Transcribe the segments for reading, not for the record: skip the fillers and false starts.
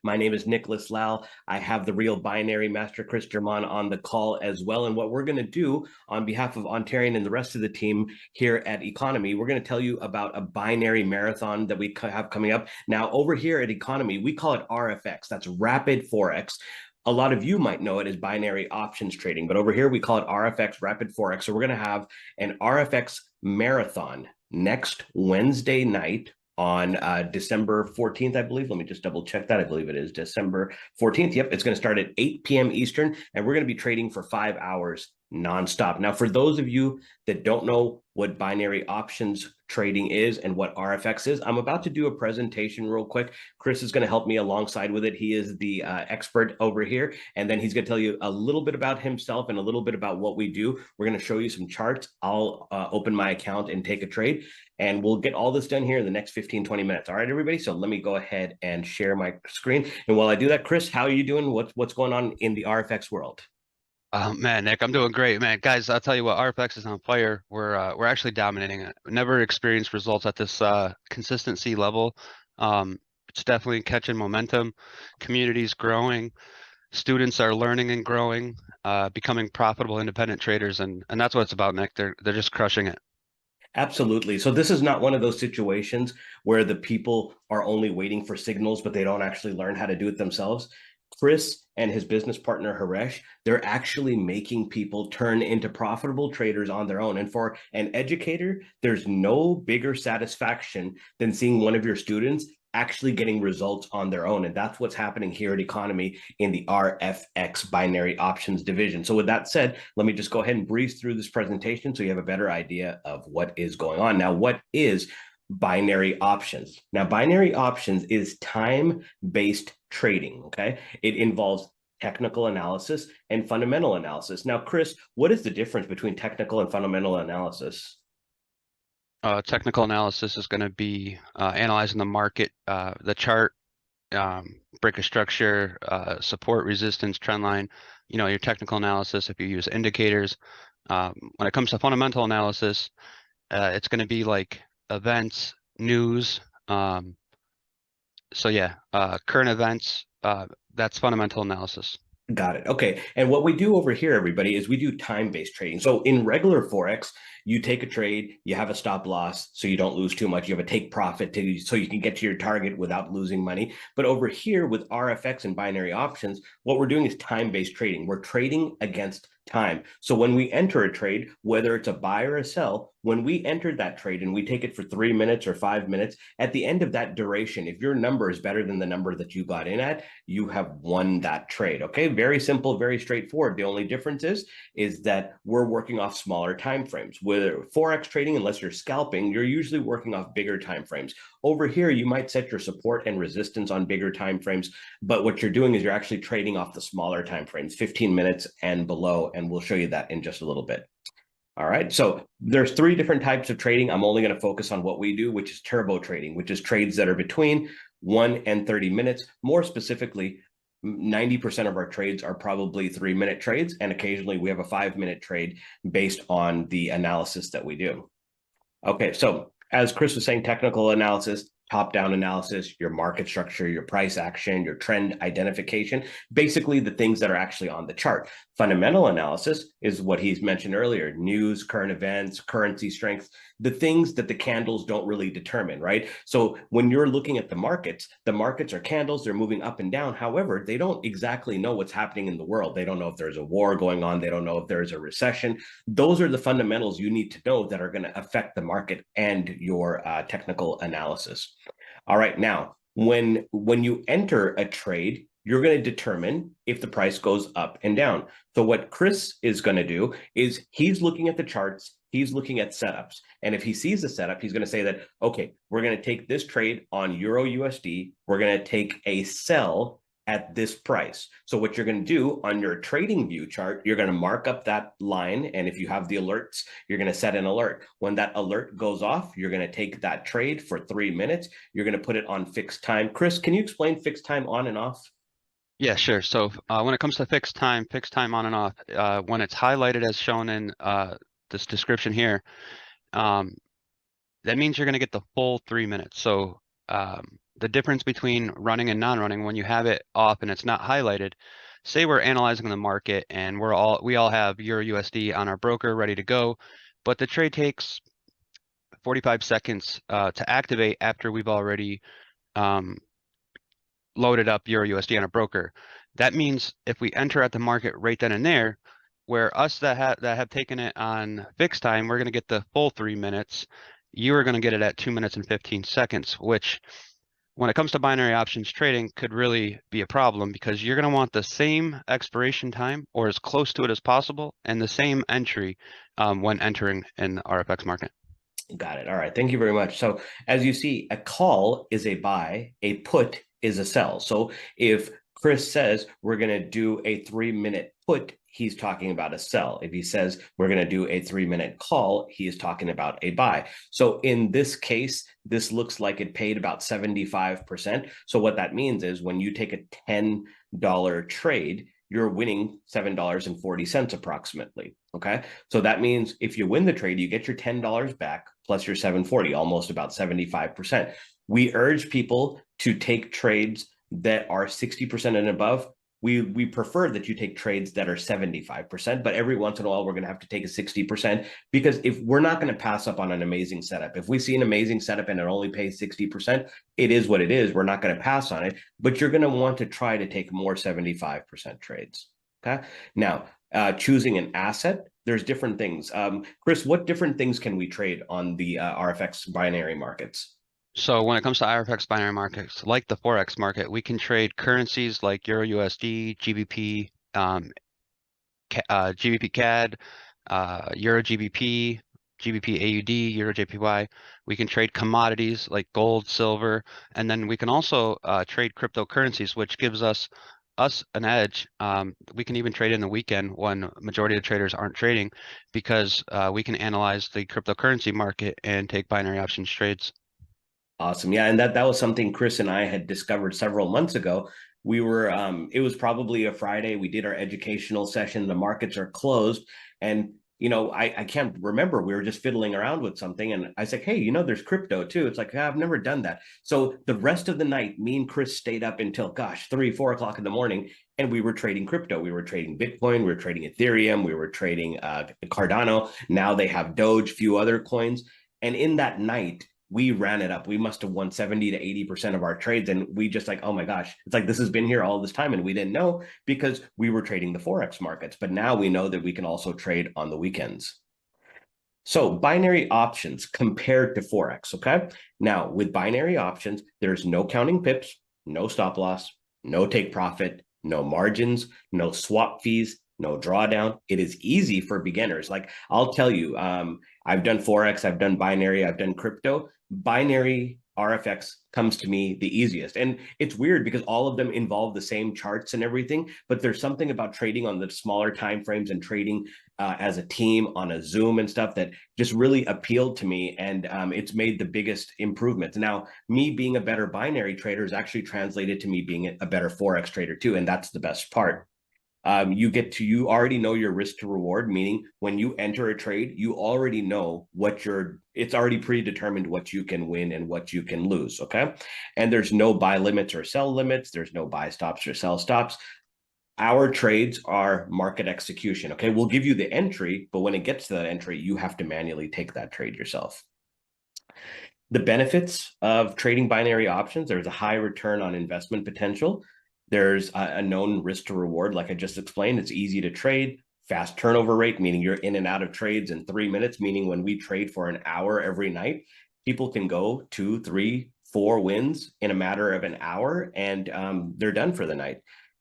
My name is Nicholas Lau. I have the real binary master Chris German on the call as well. And what we're going to do on behalf of Ontarian and the rest of the team here at Economy, we're going to tell you about a binary marathon that we have coming up. Now, over here at Economy, we call it RFX. That's Rapid Forex. A lot of you might know it as binary options trading, but over here we call it RFX Rapid Forex. So we're going to have an RFX Marathon next Wednesday night on December 14th, I believe. Let me just double check that. I believe it is December 14th. Yep, it's going to start at 8 p.m. Eastern, and we're going to be trading for 5 hours nonstop. Now, for those of you that don't know what binary options trading is and what RFX is, I'm about to do a presentation real quick. Chris is going to help me alongside with it. He is the expert over here, and then he's going to tell you a little bit about himself and a little bit about what we do. We're going to show you some charts. I'll open my account and take a trade, and we'll get all this done here in the next 15-20 minutes. All right, everybody, so let me go ahead and share my screen. And while I do that, Chris, how are you doing? What's going on in the RFX world? Man, Nick, I'm doing great, man. Guys, I'll tell you what, RFX is on fire. We're actually dominating it. Never experienced results at this consistency level. It's definitely catching momentum. Community's growing. Students are learning and growing, becoming profitable independent traders, and that's what it's about, Nick. They're just crushing it. Absolutely. So this is not one of those situations where the people are only waiting for signals, but they don't actually learn how to do it themselves. Chris and his business partner, Haresh, they're actually making people turn into profitable traders on their own. And for an educator, there's no bigger satisfaction than seeing one of your students actually getting results on their own. And that's what's happening here at Economy in the RFX binary options division. So with that said, let me just go ahead and breeze through this presentation so you have a better idea of what is going on. Now, what is binary options? Now, binary options is time-based trading, okay? It involves technical analysis and fundamental analysis. Now, Chris, what is the difference between technical and fundamental analysis? Technical analysis is going to be analyzing the market, the chart, break of structure, support, resistance, trend line. You know, your technical analysis, if you use indicators. When it comes to fundamental analysis, it's going to be like events, news. So yeah, current events, that's fundamental analysis. Got it. Okay. And what we do over here, everybody, is we do time-based trading. So in regular Forex, you take a trade, you have a stop loss, so you don't lose too much. You have a take profit so you can get to your target without losing money. But over here with RFX and binary options, what we're doing is time-based trading. We're trading against time. So when we enter a trade, whether it's a buy or a sell, when we enter that trade and we take it for 3 minutes or 5 minutes, at the end of that duration, if your number is better than the number that you got in at, you have won that trade. Okay, very simple, very straightforward. The only difference is that we're working off smaller time frames. With Forex trading, unless you're scalping, you're usually working off bigger time frames. Over here, you might set your support and resistance on bigger time frames, but what you're doing is you're actually trading off the smaller time frames, 15 minutes and below, and we'll show you that in just a little bit. All right, so there's 3 different types of trading. I'm only going to focus on what we do, which is turbo trading, which is trades that are between 1 and 30 minutes. More specifically, 90% of our trades are probably 3-minute trades, and occasionally we have a 5-minute trade based on the analysis that we do. Okay, so as Chris was saying, technical analysis, top-down analysis, your market structure, your price action, your trend identification, basically the things that are actually on the chart. Fundamental analysis is what he's mentioned earlier: news, current events, currency strength, the things that the candles don't really determine, right? So when you're looking at the markets are candles, they're moving up and down. However, they don't exactly know what's happening in the world. They don't know if there's a war going on. They don't know if there's a recession. Those are the fundamentals you need to know that are going to affect the market and your technical analysis. All right, now, when you enter a trade, you're going to determine if the price goes up and down. So what Chris is going to do is he's looking at the charts, he's looking at setups. And if he sees a setup, he's going to say that, okay, we're going to take this trade on Euro USD. We're going to take a sell at this price. So what you're going to do on your trading view chart, you're going to mark up that line. And if you have the alerts, you're going to set an alert. When that alert goes off, you're going to take that trade for 3 minutes. You're going to put it on fixed time. Chris, can you explain fixed time on and off? Yeah, sure. So when it comes to fixed time on and off, when it's highlighted as shown in this description here, that means you're going to get the full 3 minutes. So the difference between running and non-running, when you have it off and it's not highlighted, say we're analyzing the market and we all have Euro USD on our broker ready to go, but the trade takes 45 seconds to activate after we've already um, loaded up Euro USD on a broker. That means if we enter at the market right then and there, where us that have taken it on fixed time, we're going to get the full 3 minutes. You are going to get it at 2 minutes and 15 seconds, which when it comes to binary options trading could really be a problem because you're going to want the same expiration time or as close to it as possible and the same entry when entering in the RFX market. Got it. All right. Thank you very much. So as you see, a call is a buy, a put is a sell. So if Chris says we're going to do a 3-minute put, he's talking about a sell. If he says we're going to do a 3-minute call, he is talking about a buy. So in this case, this looks like it paid about 75%. So what that means is when you take a $10 trade, you're winning $7.40 approximately. Okay. So that means if you win the trade, you get your $10 back plus your 740, almost about 75%. We urge people to take trades that are 60% and above. We prefer that you take trades that are 75%, but every once in a while we're going to have to take a 60% because if we're not going to pass up on an amazing setup, if we see an amazing setup and it only pays 60%, it is what it is. We're not going to pass on it, but you're going to want to try to take more 75% trades. Okay. Now, choosing an asset, there's different things. Chris, what different things can we trade on the RFX binary markets? So when it comes to IRFX binary markets, like the Forex market, we can trade currencies like Euro USD, GBP, GBP CAD, Euro GBP, GBP AUD, Euro JPY. We can trade commodities like gold, silver, and then we can also trade cryptocurrencies, which gives us an edge. We can even trade in the weekend when majority of traders aren't trading because we can analyze the cryptocurrency market and take binary options trades. Awesome. Yeah, and that was something Chris and I had discovered several months ago. We were it was probably a Friday. We did our educational session. The markets are closed. And I can't remember. We were just fiddling around with something. And I was like, hey, there's crypto too. It's like, I've never done that. So the rest of the night, me and Chris stayed up until 3, 4 o'clock in the morning. And we were trading crypto. We were trading Bitcoin. We were trading Ethereum. We were trading Cardano. Now they have Doge, few other coins. And in that night, we ran it up. We must have won 70 to 80% of our trades. And we just like, oh my gosh, it's like this has been here all this time. And we didn't know because we were trading the Forex markets. But now we know that we can also trade on the weekends. So binary options compared to Forex. Okay. Now with binary options, there's no counting pips, no stop loss, no take profit, no margins, no swap fees, no drawdown. It is easy for beginners. Like I'll tell you, I've done Forex, I've done binary, I've done crypto. Binary RFX comes to me the easiest. And it's weird because all of them involve the same charts and everything, but there's something about trading on the smaller time frames and trading as a team on a Zoom and stuff that just really appealed to me. And it's made the biggest improvements. Now, me being a better binary trader is actually translated to me being a better Forex trader too. And that's the best part. You already know your risk to reward, meaning when you enter a trade, you already know it's already predetermined what you can win and what you can lose. Okay. And there's no buy limits or sell limits. There's no buy stops or sell stops. Our trades are market execution. Okay. We'll give you the entry, but when it gets to that entry, you have to manually take that trade yourself. The benefits of trading binary options, there's a high return on investment potential. There's a known risk to reward, like I just explained. It's easy to trade, fast turnover rate, meaning you're in and out of trades in 3 minutes, meaning when we trade for an hour every night, people can go 2, 3, 4 wins in a matter of an hour and they're done for the night.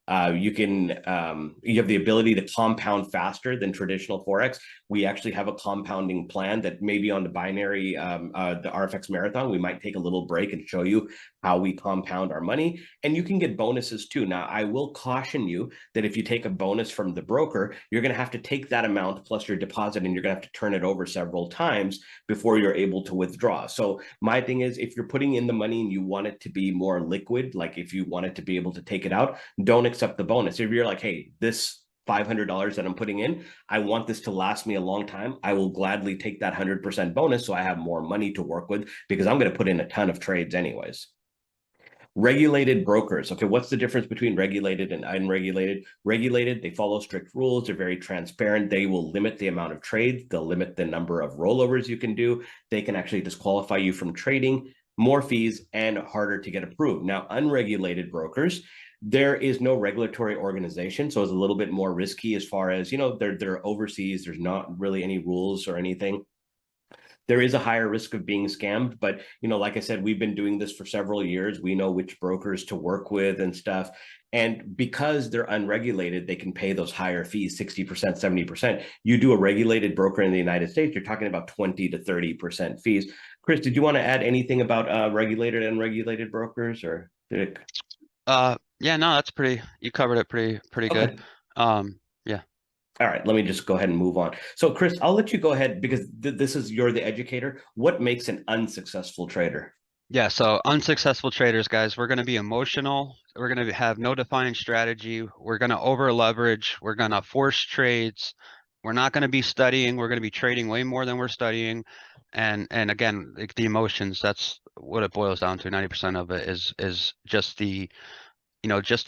You have the ability to compound faster than traditional Forex. We actually have a compounding plan that maybe on the binary, the RFX Marathon, we might take a little break and show you how we compound our money. And you can get bonuses too. Now, I will caution you that if you take a bonus from the broker, you're going to have to take that amount plus your deposit and you're going to have to turn it over several times before you're able to withdraw. So my thing is, if you're putting in the money and you want it to be more liquid, like if you want it to be able to take it out, don't accept the bonus. If you're like, hey, this $500 that I'm putting in, I want this to last me a long time, I will gladly take that 100% bonus so I have more money to work with because I'm going to put in a ton of trades anyways. Regulated brokers. Okay, what's the difference between regulated and unregulated? Regulated, they follow strict rules. They're very transparent. They will limit the amount of trades. They'll limit the number of rollovers you can do. They can actually disqualify you from trading, more fees, and harder to get approved. Now, unregulated brokers, there is no regulatory organization, so it's a little bit more risky as far as, they're overseas. There's not really any rules or anything. There is a higher risk of being scammed, but like I said, we've been doing this for several years. We know which brokers to work with and stuff. And because they're unregulated, they can pay those higher fees, 60%, 70%. You do a regulated broker in the United States, you're talking about 20 to 30% fees. Chris, did you want to add anything about regulated and unregulated brokers, or did it? Yeah, no, you covered it pretty good. Okay. Yeah. All right, let me just go ahead and move on. So, Chris, I'll let you go ahead because you're the educator. What makes an unsuccessful trader? Yeah, so unsuccessful traders, guys, we're going to be emotional. We're going to have no defining strategy. We're going to over leverage. We're going to force trades. We're not going to be studying. We're going to be trading way more than we're studying. And again, like the emotions, that's what it boils down to. 90% of it is just just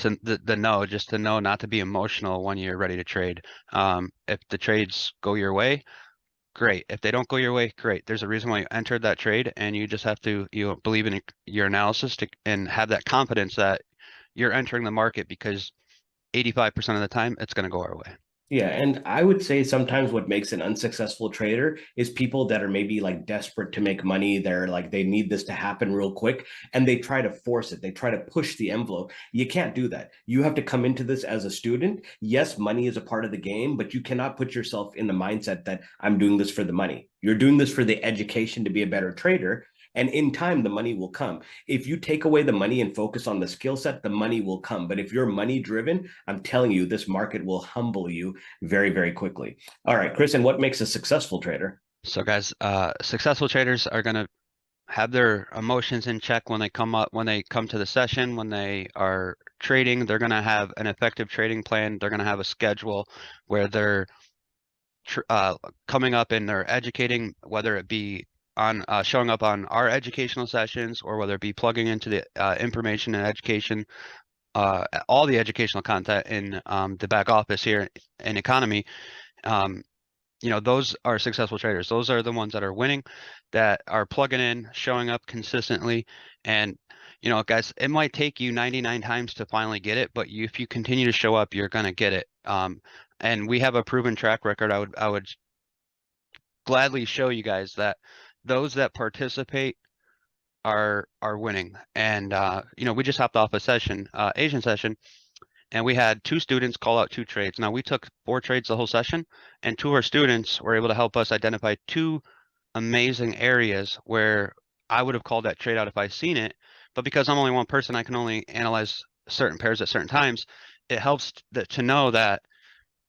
just to know not to be emotional when you're ready to trade. If the trades go your way, great. If they don't go your way, great. There's a reason why you entered that trade, and you just have to believe in your analysis and have that confidence that you're entering the market because 85% of the time it's going to go our way. Yeah, and I would say sometimes what makes an unsuccessful trader is people that are maybe like desperate to make money. They're like, they need this to happen real quick, and they try to force it. They try to push the envelope. You can't do that. You have to come into this as a student. Yes, money is a part of the game, but you cannot put yourself in the mindset that I'm doing this for the money. You're doing this for the education to be a better trader. And in time, the money will come. If you take away the money and focus on the skill set, the money will come. But if you're money driven, I'm telling you, this market will humble you very, very quickly. All right, Chris, and what makes a successful trader? So guys, successful traders are going to have their emotions in check when they come to the session, when they are trading. They're going to have an effective trading plan. They're going to have a schedule where they're coming up and they're educating, whether it be on showing up on our educational sessions or whether it be plugging into the information and education, all the educational content in the back office here in economy. Those are successful traders. Those are the ones that are winning, that are plugging in, showing up consistently. And, guys, it might take you 99 times to finally get it, but if you continue to show up, you're going to get it. And we have a proven track record. I would gladly show you guys that those that participate are winning. And we just hopped off a session, Asian session, and we had two students call out two trades. Now we took 4 trades the whole session, and 2 of our students were able to help us identify 2 amazing areas where I would have called that trade out if I seen it. But because I'm only one person, I can only analyze certain pairs at certain times. It helps to know that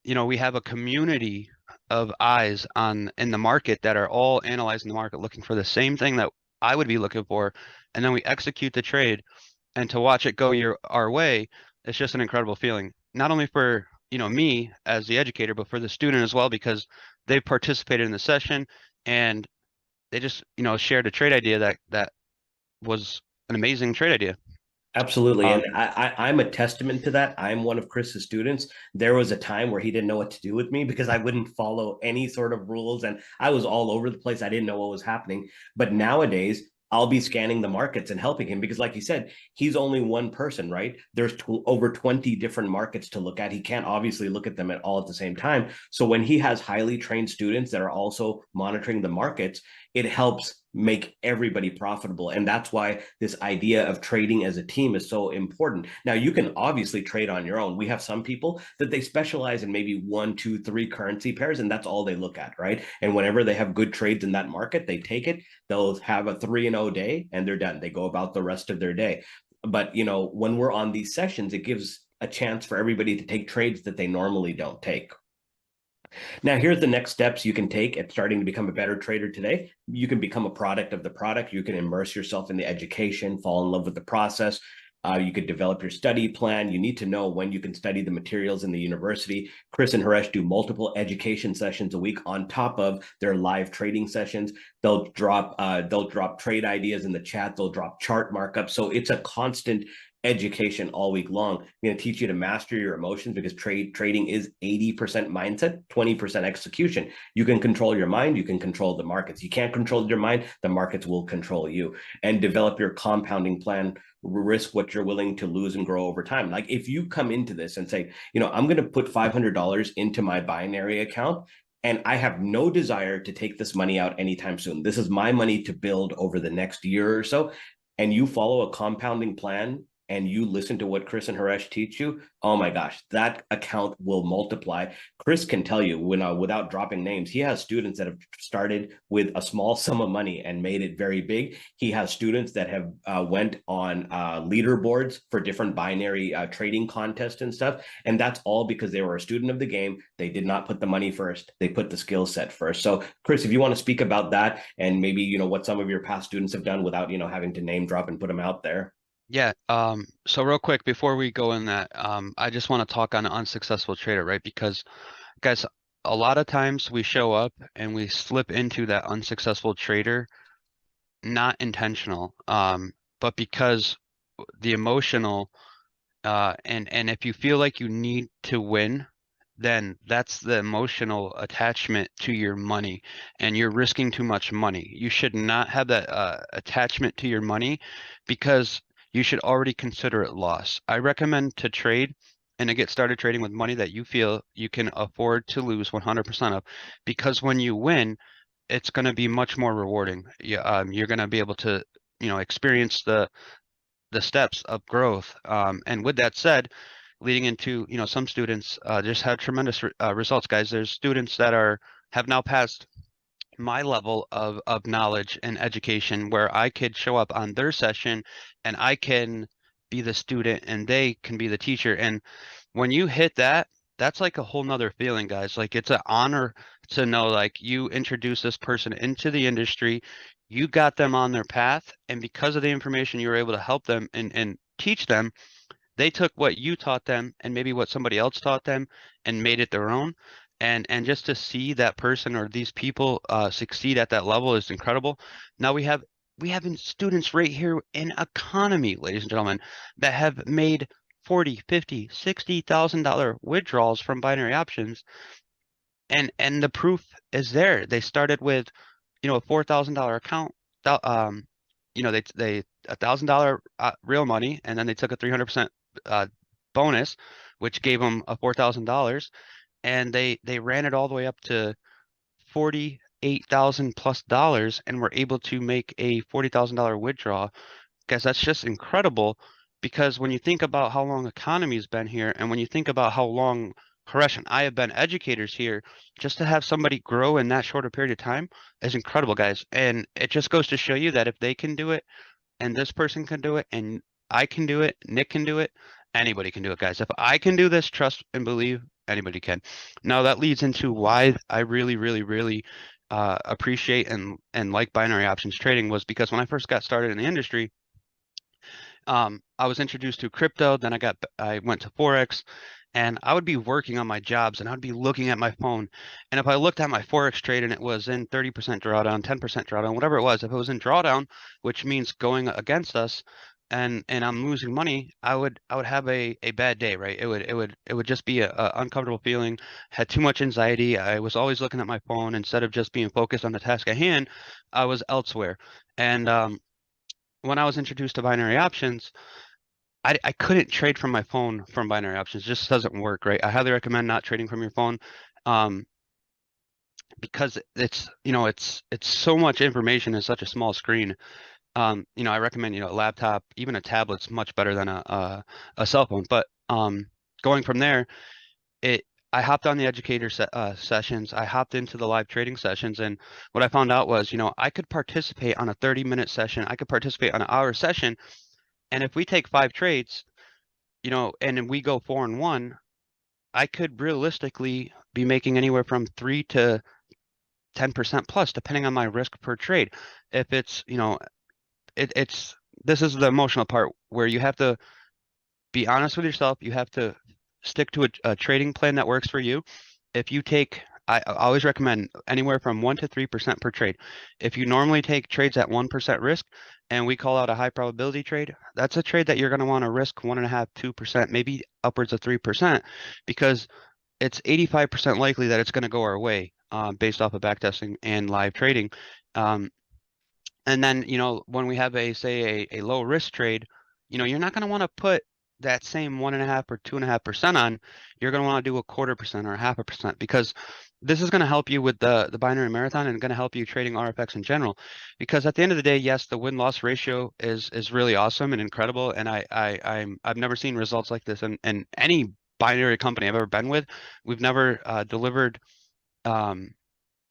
we have a community of eyes in the market that are all analyzing the market, looking for the same thing that I would be looking for, and then we execute the trade. And to watch it go our way, it's just an incredible feeling. Not only for me as the educator, but for the student as well, because they participated in the session and they just shared a trade idea that was an amazing trade idea. Absolutely. And Um, I'm a testament to that. I'm one of Chris's students. There was a time where he didn't know what to do with me because I wouldn't follow any sort of rules and I was all over the place. I didn't know what was happening. But nowadays, I'll be scanning the markets and helping him because, like you said, he's only one person, right? There's over 20 different markets to look at. He can't obviously look at them all at the same time. So when he has highly trained students that are also monitoring the markets, it helps make everybody profitable. And that's why this idea of trading as a team is so important. Now, you can obviously trade on your own. We have some people that they specialize in maybe 1, 2, 3 currency pairs, and that's all they look at, right? And whenever they have good trades in that market, they take it, they'll have a 3-0 day, and they're done. They go about the rest of their day. But, when we're on these sessions, it gives a chance for everybody to take trades that they normally don't take. Now, here's the next steps you can take at starting to become a better trader today. You can become a product of the product. You can immerse yourself in the education, fall in love with the process. You could develop your study plan. You need to know when you can study the materials in the university. Chris and Haresh do multiple education sessions a week on top of their live trading sessions. They'll drop trade ideas in the chat. They'll drop chart markups. So it's a constant education all week long. I'm going to teach you to master your emotions because trading is 80% mindset, 20% execution. You can control your mind, you can control the markets. You can't control your mind, the markets will control you. And develop your compounding plan, risk what you're willing to lose and grow over time. Like if you come into this and say, I'm going to put $500 into my binary account and I have no desire to take this money out anytime soon. This is my money to build over the next year or so. And you follow a compounding plan and you listen to what Chris and Haresh teach you, oh my gosh, that account will multiply. Chris can tell you without dropping names, he has students that have started with a small sum of money and made it very big. He has students that have went on leaderboards for different binary trading contests and stuff. And that's all because they were a student of the game. They did not put the money first. They put the skill set first. So Chris, if you want to speak about that and maybe, what some of your past students have done without, having to name drop and put them out there. Yeah, so real quick before we go in that, I just want to talk on an unsuccessful trader, right? Because guys, a lot of times we show up and we slip into that unsuccessful trader, not intentional, but because the emotional, and if you feel like you need to win, then that's the emotional attachment to your money, and you're risking too much money. You should not have that attachment to your money because you should already consider it loss. I recommend to trade and to get started trading with money that you feel you can afford to lose 100% of, because when you win, it's going to be much more rewarding. You're going to be able to, experience the steps of growth. And with that said, leading into, some students just had tremendous results, guys. There's students that have now passed my level of knowledge and education where I could show up on their session and I can be the student and they can be the teacher. And when you hit that, that's like a whole nother feeling, guys. Like it's an honor to know like you introduced this person into the industry, you got them on their path, and because of the information you were able to help them and teach them, they took what you taught them and maybe what somebody else taught them and made it their own. And just to see that person or these people succeed at that level is incredible. Now we have students right here in economy, ladies and gentlemen, that have made 40, 50, $60,000 withdrawals from binary options, and the proof is there. They started with, a $4,000 account, they $1,000 real money, and then they took a 300% bonus, which gave them a $4,000, and they ran it all the way up to 48,000 plus dollars, and were able to make a $40,000 withdrawal. Guys, that's just incredible, because when you think about how long economy's been here, and when you think about how long Haresh and I have been educators here, just to have somebody grow in that shorter period of time is incredible, guys. And it just goes to show you that if they can do it, and this person can do it, and I can do it, Nick can do it, anybody can do it, guys. If I can do this, trust and believe, anybody can. Now that leads into why I really, really, really appreciate and like binary options trading, was because when I first got started in the industry, I was introduced to crypto, then I went to Forex, and I would be working on my jobs and I'd be looking at my phone. And if I looked at my Forex trade and it was in 30% drawdown, 10% drawdown, whatever it was, if it was in drawdown, which means going against us, and I'm losing money, I would have a bad day, right? It would just be a uncomfortable feeling, had too much anxiety. I was always looking at my phone instead of just being focused on the task at hand. I was elsewhere. And when I was introduced to binary options, I couldn't trade from my phone from binary options. It just doesn't work, right? I highly recommend not trading from your phone, um, because it's so much information in such a small screen. I recommend, a laptop, even a tablet's much better than a cell phone. But going from there, I hopped on the educator sessions. I hopped into the live trading sessions, and what I found out was, I could participate on a 30-minute session. I could participate on an hour session, and if we take 5 trades, and then we go 4-1, I could realistically be making anywhere from 3 to 10% plus, depending on my risk per trade. If it's, it's this is the emotional part where you have to be honest with yourself. You have to stick to a trading plan that works for you. If you take, I always recommend anywhere from 1 to 3% per trade. If you normally take trades at 1% risk and we call out a high probability trade, that's a trade that you're going to want to risk 1.5, 2%, maybe upwards of 3%, because it's 85% likely that it's going to go our way based off of backtesting and live trading. Um, and then, when we have say a low risk trade, you're not going to want to put that same 1.5 or 2.5% on. You're going to want to do 1/4% or 0.5%, because this is going to help you with the binary marathon and going to help you trading RFX in general. Because at the end of the day, yes, the win-loss ratio is really awesome and incredible. And I've never seen results like this in any binary company I've ever been with. We've never delivered um,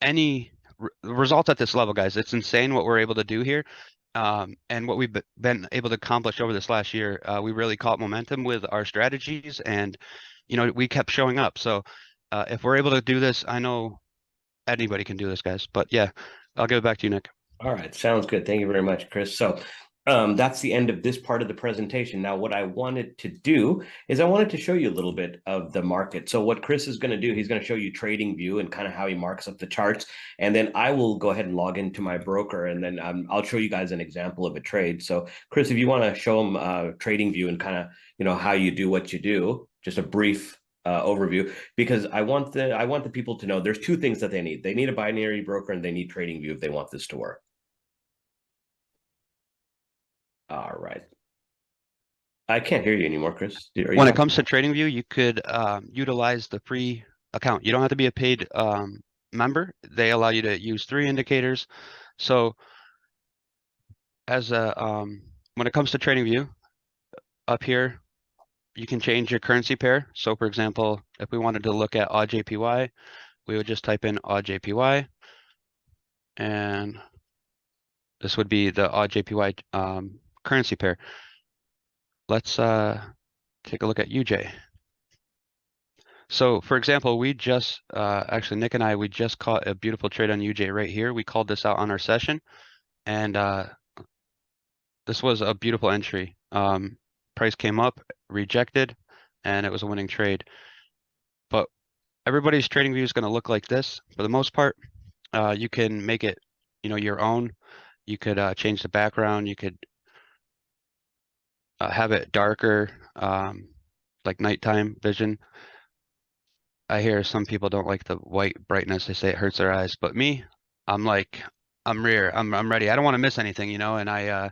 any results at this level, guys. It's insane what we're able to do here. And what we've been able to accomplish over this last year. We really caught momentum with our strategies, and we kept showing up. So if we're able to do this, I know anybody can do this, guys. But yeah, I'll give it back to you, Nick. All right, sounds good. Thank you very much, Chris. So that's the end of this part of the presentation. Now, what I wanted to do is I wanted to show you a little bit of the market. So what Chris is going to do, he's going to show you Trading View and kind of how he marks up the charts. And then I will go ahead and log into my broker, and then I'll show you guys an example of a trade. So Chris, if you want to show them Trading View and kind of, how you do what you do, just a brief overview, because I want the people to know there's two things that they need. They need a binary broker and they need Trading View if they want this to work. All right. I can't hear you anymore, Chris. Are you When it talking? comes to TradingView, you could utilize the free account. You don't have to be a paid member. They allow you to use 3 indicators. So as a when it comes to TradingView, up here, you can change your currency pair. So for example, if we wanted to look at AUD/JPY, we would just type in AUD/JPY, and this would be the AUD/JPY currency pair. Let's take a look at UJ. So for example, we just actually Nick and I, we just caught a beautiful trade on UJ right here. We called this out on our session, and this was a beautiful entry. Price came up, rejected, and it was a winning trade. But everybody's trading view is going to look like this for the most part. You can make it, your own. You could change the background. You could have it darker, like nighttime vision. I hear some people don't like the white brightness. They say it hurts their eyes. But me, I'm like, I'm rear. I'm ready. I don't want to miss anything, and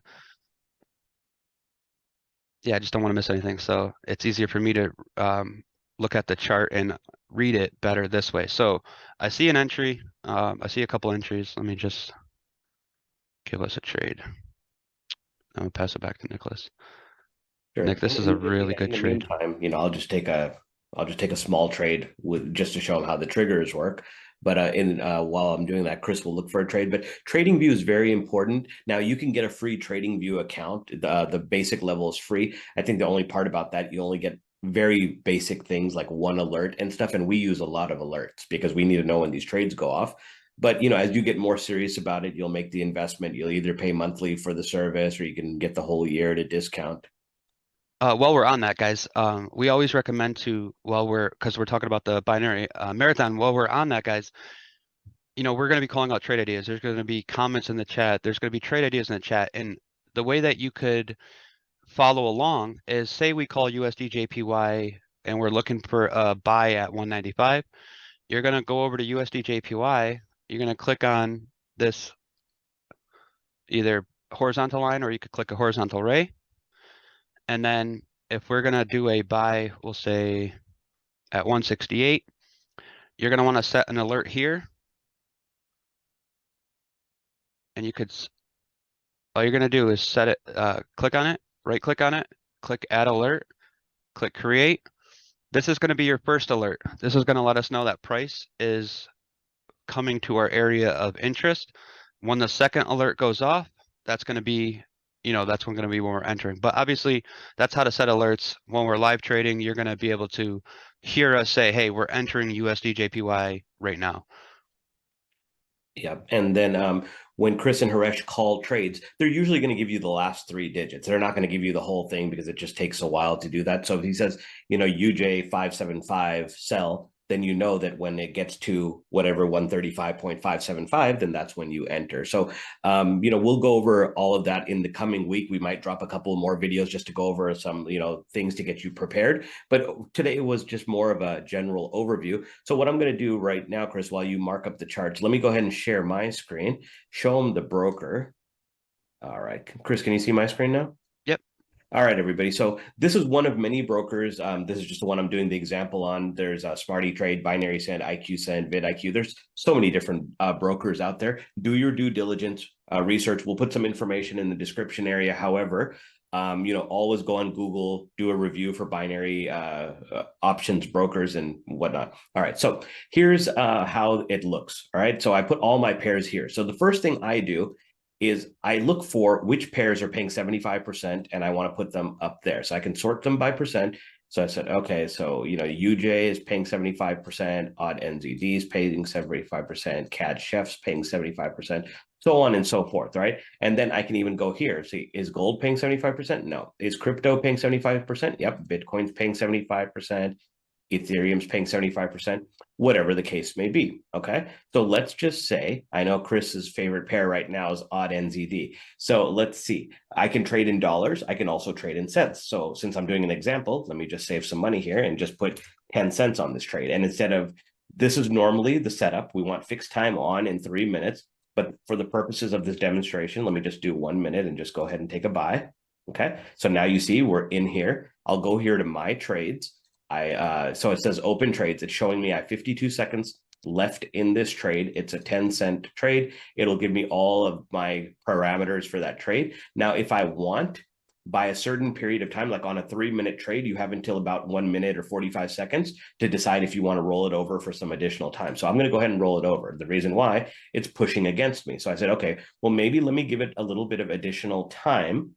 yeah, I just don't want to miss anything. So it's easier for me to look at the chart and read it better this way. So I see an entry. I see a couple entries. Let me just give us a trade. I'm gonna pass it back to Nicholas. Sure. Nick, this is a really In good the trade. meantime, I'll just take a small trade with just to show them how the triggers work. But in while I'm doing that, Chris will look for a trade. But Trading View is very important. Now you can get a free Trading View account. The basic level is free. I think the only part about that, you only get very basic things like one alert and stuff. And we use a lot of alerts because we need to know when these trades go off. But as you get more serious about it, you'll make the investment. You'll either pay monthly for the service, or you can get the whole year at a discount. While we're on that, guys, we always recommend to, because we're talking about the binary marathon, while we're on that, guys, we're going to be calling out trade ideas. There's going to be comments in the chat. There's going to be trade ideas in the chat. And the way that you could follow along is, say we call USD JPY and we're looking for a buy at 195. You're going to go over to USD JPY. You're going to click on this either horizontal line, or you could click a horizontal ray. And then if we're going to do a buy, we'll say at 168, you're going to want to set an alert here. And all you're going to do is set it, click on it, right click on it, click add alert, click create. This is going to be your first alert. This is going to let us know that price is coming to our area of interest. When the second alert goes off, that's going to be, that's when we're entering. But obviously, that's how to set alerts. When we're live trading, you're going to be able to hear us say, hey, we're entering USD JPY right now. Yeah. And then when Chris and Haresh call trades, they're usually going to give you the last three digits. They're not going to give you the whole thing because it just takes a while to do that. So if he says, UJ575 sell, then you know that when it gets to whatever 135.575, then that's when you enter. So, we'll go over all of that in the coming week. We might drop a couple more videos just to go over some, things to get you prepared. But today was just more of a general overview. So what I'm going to do right now, Chris, while you mark up the charts, let me go ahead and share my screen, show them the broker. All right, Chris, can you see my screen now? Yep. All right, everybody. So this is one of many brokers. This is just the one I'm doing the example on. There's Smarty Trade, Binary Send, IQ Send, VidIQ. There's so many different brokers out there. Do your due diligence research. We'll put some information in the description area. However, always go on Google, do a review for binary options brokers and whatnot. All right. So here's how it looks. All right. So I put all my pairs here. So the first thing I do is I look for which pairs are paying 75% and I want to put them up there. So I can sort them by percent. So I said, okay, so, UJ is paying 75%, Odd NZD is paying 75%, CAD Chef's paying 75%, so on and so forth, right? And then I can even go here. See, is gold paying 75%? No. Is crypto paying 75%? Yep. Bitcoin's paying 75%. Ethereum's paying 75%, whatever the case may be. Okay. So let's just say, I know Chris's favorite pair right now is odd NZD. So let's see. I can trade in dollars. I can also trade in cents. So since I'm doing an example, let me just save some money here and just put 10 cents on this trade. And instead of, this is normally the setup, we want fixed time on in 3 minutes. But for the purposes of this demonstration, let me just do 1 minute and just go ahead and take a buy. Okay. So now you see we're in here. I'll go here to my trades. So it says open trades. It's showing me I have 52 seconds left in this trade. It's a 10-cent trade. It'll give me all of my parameters for that trade. Now, if I want, by a certain period of time, like on a 3-minute trade, you have until about 1 minute or 45 seconds to decide if you want to roll it over for some additional time. So I'm going to go ahead and roll it over. The reason why, it's pushing against me. So I said, okay, well, maybe let me give it a little bit of additional time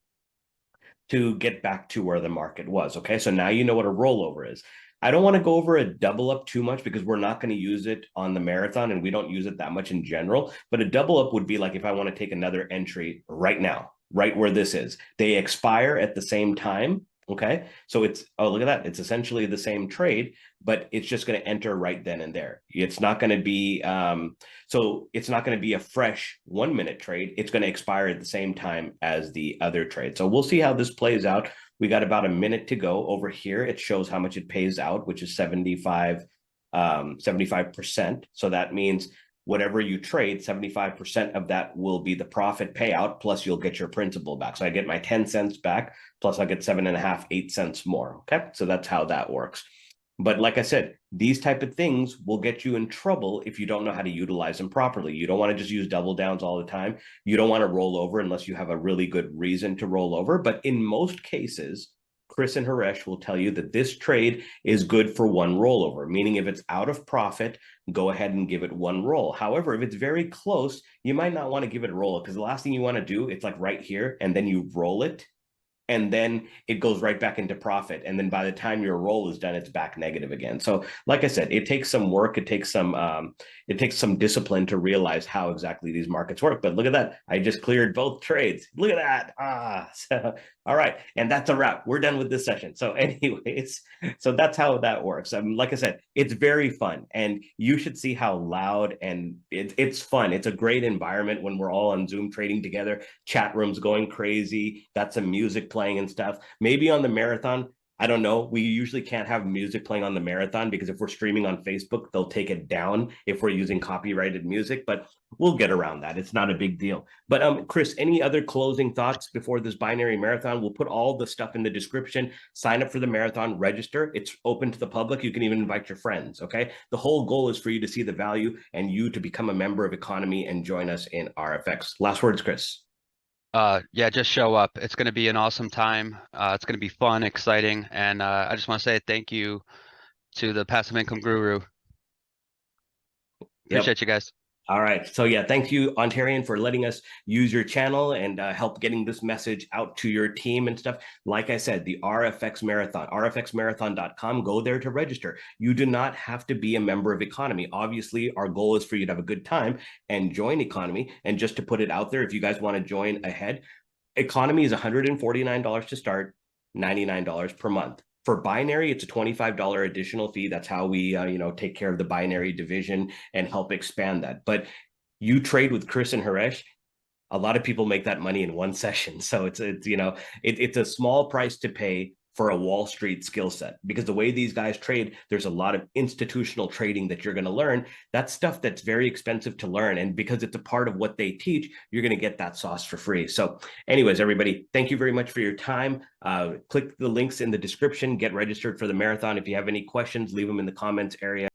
to get back to where the market was. Okay. So now you know what a rollover is. I don't want to go over a double up too much because we're not going to use it on the marathon and we don't use it that much in general. But a double up would be like if I want to take another entry right now, right where this is. They expire at the same time. Okay. So it's, oh, look at that. It's essentially the same trade, but it's just going to enter right then and there. It's not going to be, so it's not going to be a fresh 1 minute trade. It's going to expire at the same time as the other trade. So we'll see how this plays out. We got about a minute to go over here. It shows how much it pays out, which is 75%. So that means whatever you trade, 75% of that will be the profit payout, plus you'll get your principal back. So I get my 10 cents back, plus I get 7.5, 8 cents more. Okay. So that's how that works. But like I said, these type of things will get you in trouble if you don't know how to utilize them properly. You don't want to just use double downs all the time. You don't want to roll over unless you have a really good reason to roll over. But in most cases, Chris and Haresh will tell you that this trade is good for one rollover, meaning if it's out of profit, go ahead and give it one roll. However, if it's very close, you might not want to give it a roll because the last thing you want to do, it's like right here, and then you roll it and then it goes right back into profit. And then by the time your roll is done, it's back negative again. So, like I said, it takes some work. It takes some discipline to realize how exactly these markets work. But look at that! I just cleared both trades. Look at that! So, all right, and that's a wrap. We're done with this session. So, anyways, so that's how that works. Like I said, it's very fun, and you should see how loud and it's fun. It's a great environment when we're all on Zoom trading together. Chat rooms going crazy. Got some music playing and stuff. Maybe on the marathon, I don't know. We usually can't have music playing on the marathon because if we're streaming on Facebook, they'll take it down if we're using copyrighted music, but we'll get around that. It's not a big deal. But Chris, any other closing thoughts before this binary marathon? We'll put all the stuff in the description. Sign up for the marathon, register. It's open to the public. You can even invite your friends. Okay. The whole goal is for you to see the value and you to become a member of economy and join us in RFX. Last words, Chris. Yeah, just show up. It's going to be an awesome time. It's going to be fun, exciting, and I just want to say thank you to the Passive Income Guru. Yep. Appreciate you guys. All right. So yeah, thank you, Ontarian, for letting us use your channel and help getting this message out to your team and stuff. Like I said, the RFX Marathon, rfxmarathon.com, go there to register. You do not have to be a member of Economy. Obviously, our goal is for you to have a good time and join Economy. And just to put it out there, if you guys want to join ahead, Economy is $149 to start, $99 per month. For binary, it's a $25 additional fee. That's how we, take care of the binary division and help expand that. But you trade with Chris and Haresh, a lot of people make that money in one session. So it's a small price to pay for a Wall Street skill set, because the way these guys trade, there's a lot of institutional trading that you're going to learn. That's stuff that's very expensive to learn. And because it's a part of what they teach, you're going to get that sauce for free. So anyways, everybody, thank you very much for your time. Click the links in the description, get registered for the marathon. If you have any questions, leave them in the comments area.